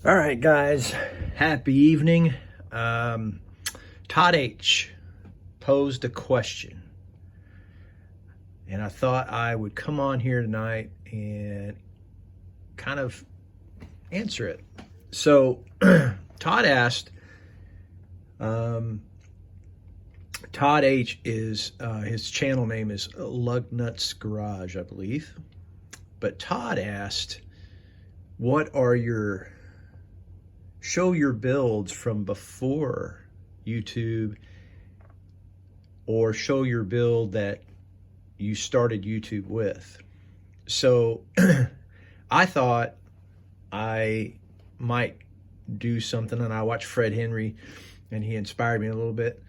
All right, guys, happy evening. Todd H posed a question, and I thought I would come on here tonight and kind of answer it. So, Todd asked, Todd H is his channel name is Lugnuts Garage, I believe. But Todd asked, what are show your builds from before YouTube, or show your build that you started YouTube with. So I thought I might do something, and I watched Fred Henry and he inspired me a little bit.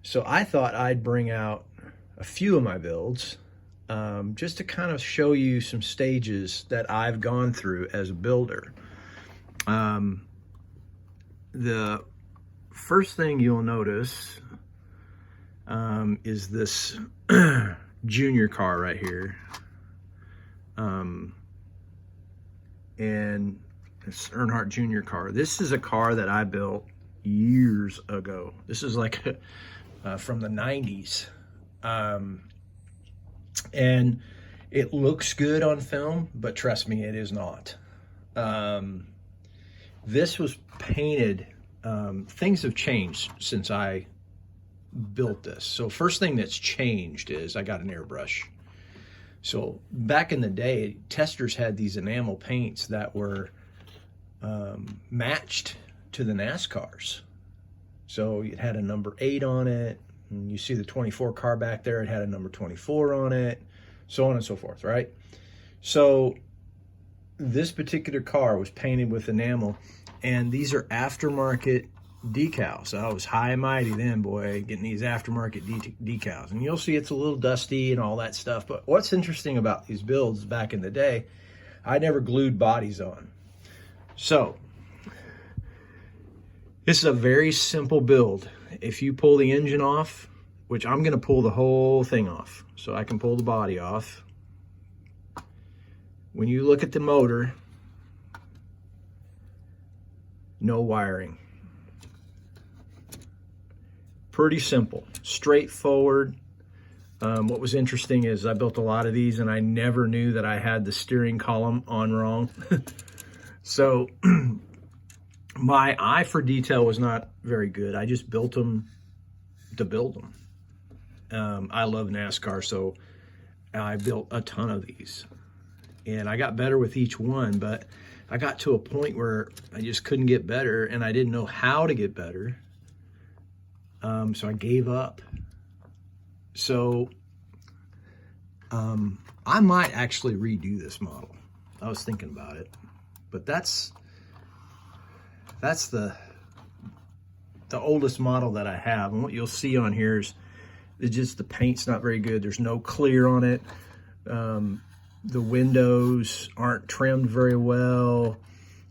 So I thought I'd bring out a few of my builds just to kind of show you some stages that I've gone through as a builder. The first thing you'll notice is this junior car right here. And it's Earnhardt Junior car. This is a car that I built years ago. This is like from the 90s. And it looks good on film, but trust me, it is not. This was painted. Things have changed since I built this. So first thing that's changed is I got an airbrush. So back in the day, testers had these enamel paints that were matched to the NASCARs. So it had a number 8 on it, and you see the 24 car back there, it had a number 24 on it, so on and so forth, right? So this particular car was painted with enamel, and these are aftermarket decals. I was high and mighty then, boy, getting these aftermarket decals. And you'll see it's a little dusty and all that stuff. But what's interesting about these builds back in the day, I never glued bodies on. So this is a very simple build. If you pull the engine off, which I'm going to pull the whole thing off, so I can pull the body off. When you look at the motor, no wiring. Pretty simple, straightforward. What was interesting is I built a lot of these and I never knew that I had the steering column on wrong. So my eye for detail was not very good. I just built them to build them. I love NASCAR, so I built a ton of these. And I got better with each one, but I got to a point where I just couldn't get better, and I didn't know how to get better. So I gave up. So I might actually redo this model. I was thinking about it, but that's the oldest model that I have. And what you'll see on here is just the paint's not very good. There's no clear on it. The windows aren't trimmed very well.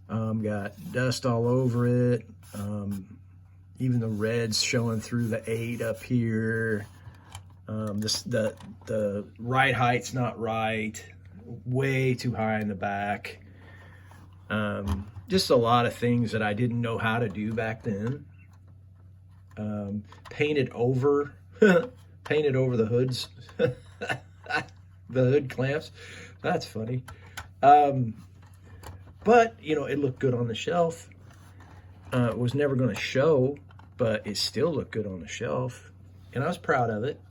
Got dust all over it. Even the red's showing through the 8 up here. The ride height's not right. Way too high in the back. Just a lot of things that I didn't know how to do back then. Painted over the hoods. The hood clamps. That's funny. But, you know, it looked good on the shelf. It was never going to show, but it still looked good on the shelf. And I was proud of it.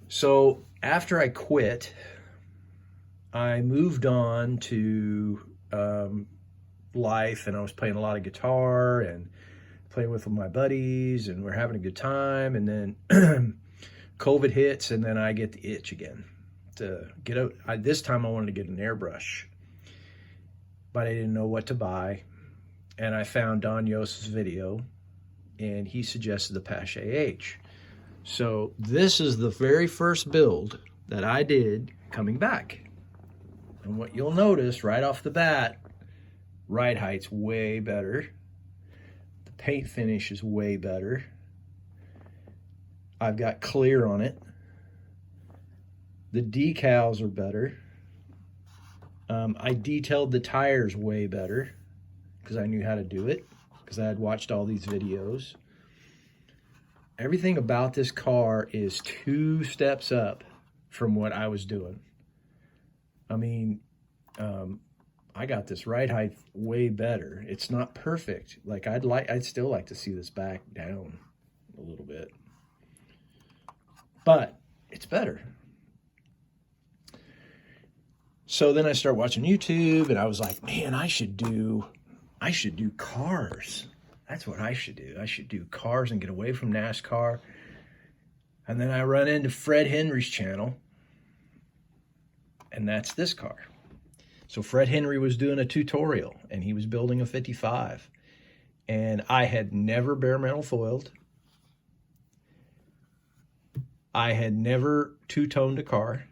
So after I quit, I moved on to life, and I was playing a lot of guitar and playing with my buddies, and we're having a good time. And then COVID hits, and then I get the itch again to get out. This time I wanted to get an airbrush, but I didn't know what to buy. And I found Don Yost's video, and he suggested the Pache H. So this is the very first build that I did coming back. And what you'll notice right off the bat, ride height's way better. The paint finish is way better. I've got clear on it. The decals are better. I detailed the tires way better. because I knew how to do it, because I had watched all these videos. Everything about this car is 2 steps up from what I was doing. I mean, I got this ride height way better. It's not perfect. Like I'd still like to see this back down a little bit, but it's better. So then I start watching YouTube, and I was like, man, I should do cars. That's what I should do. I should do cars and get away from NASCAR. And then I run into Fred Henry's channel, and that's this car. So Fred Henry was doing a tutorial, and he was building a 55. And I had never bare metal foiled. I had never two-toned a car.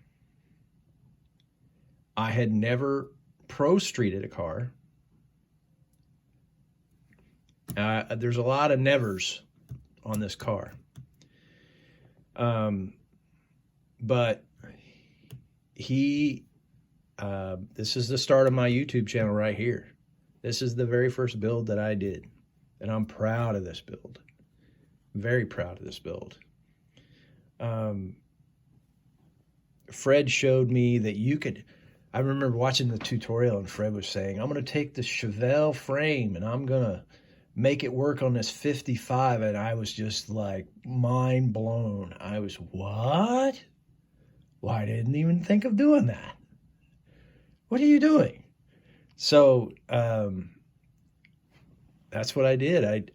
I had never pro streeted a car. There's a lot of nevers on this car. But this is the start of my YouTube channel right here. This is the very first build that I did. And I'm proud of this build. Very proud of this build. Fred showed me that you could, I remember watching the tutorial, and Fred was saying, I'm going to take the Chevelle frame and I'm going to make it work on this 55. And I was just like mind blown. I was, what? Well, I didn't even think of doing that. What are you doing? So that's what I did.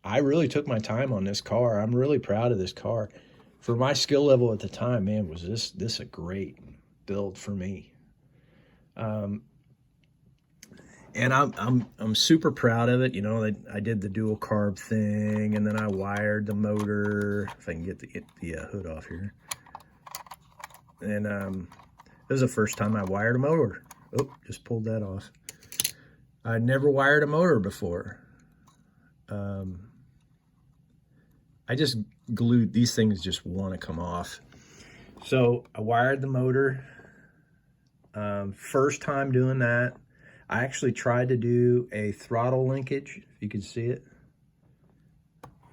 I really took my time on this car. I'm really proud of this car. For my skill level at the time, man, was this a great build for me. And I'm super proud of it. You know, I did the dual carb thing, and then I wired the motor. If I can get the hood off here. And it was the first time I wired a motor. Oh, just pulled that off. I'd never wired a motor before. I just glued, these things just want to come off. So I wired the motor. First time doing that. I actually tried to do a throttle linkage, if you can see it.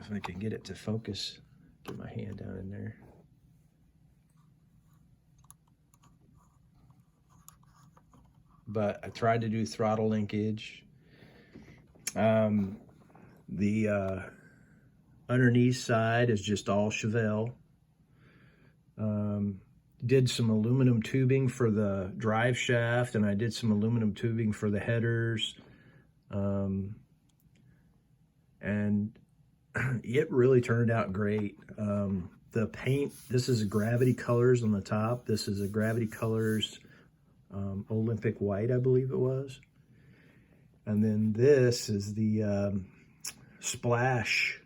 If I can get it to focus, get my hand down in there. But I tried to do throttle linkage. The underneath side is just all Chevelle. Did some aluminum tubing for the drive shaft, and I did some aluminum tubing for the headers. And it really turned out great. The paint, this is a Gravity Colors on the top. This is a Gravity Colors Olympic White, I believe it was. And then this is the Splash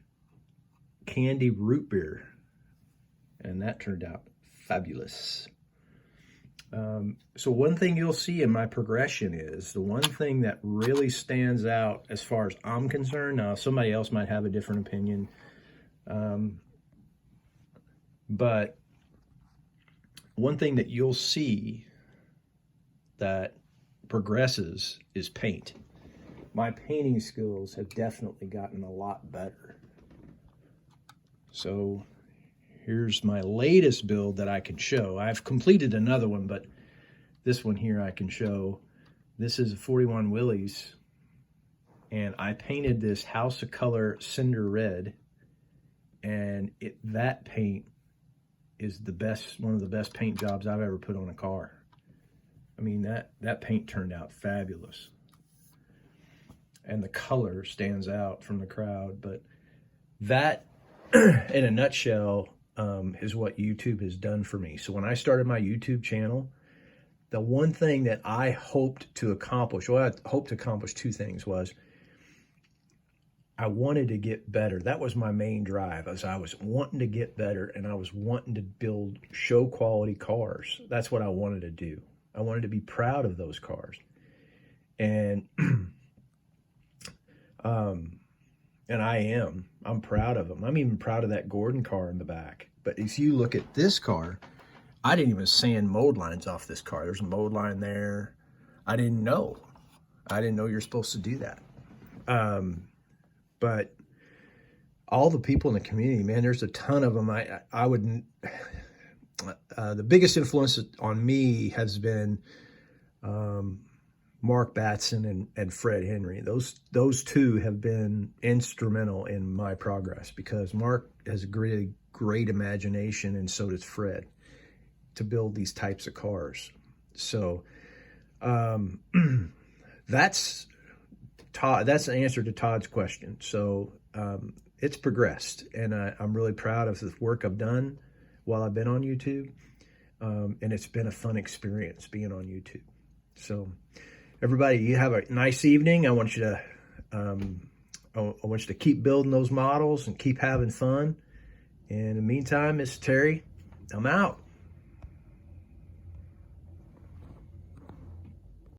Candy Root Beer. And that turned out fabulous. So one thing you'll see in my progression is, the one thing that really stands out as far as I'm concerned, now somebody else might have a different opinion, but one thing that you'll see that progresses is paint. My painting skills have definitely gotten a lot better. So here's my latest build that I can show. I've completed another one, but this one here I can show. This is a 41 Willys, and I painted this House of Color Cinder Red, and that paint is the best, one of the best paint jobs I've ever put on a car. I mean, that paint turned out fabulous. And the color stands out from the crowd. But that, in a nutshell, is what YouTube has done for me. So when I started my YouTube channel, the one thing that I hoped to accomplish, well, I hoped to accomplish 2 things, was I wanted to get better. That was my main drive, as I was wanting to get better, and I was wanting to build show quality cars. That's what I wanted to do. I wanted to be proud of those cars. And and I am. I'm proud of them. I'm even proud of that Gordon car in the back. But if you look at this car, I didn't even sand mold lines off this car. There's a mold line there. I didn't know. I didn't know you're supposed to do that. But all the people in the community, man, there's a ton of them. I wouldn't, the biggest influence on me has been Mark Batson and Fred Henry. Those two have been instrumental in my progress, because Mark has a great imagination, and so does Fred, to build these types of cars. So that's Todd. That's the answer to Todd's question. So it's progressed, and I'm really proud of the work I've done while I've been on YouTube, and it's been a fun experience being on YouTube. So everybody, you have a nice evening. I want you to keep building those models and keep having fun. And in the meantime, Miss Terry, I'm out.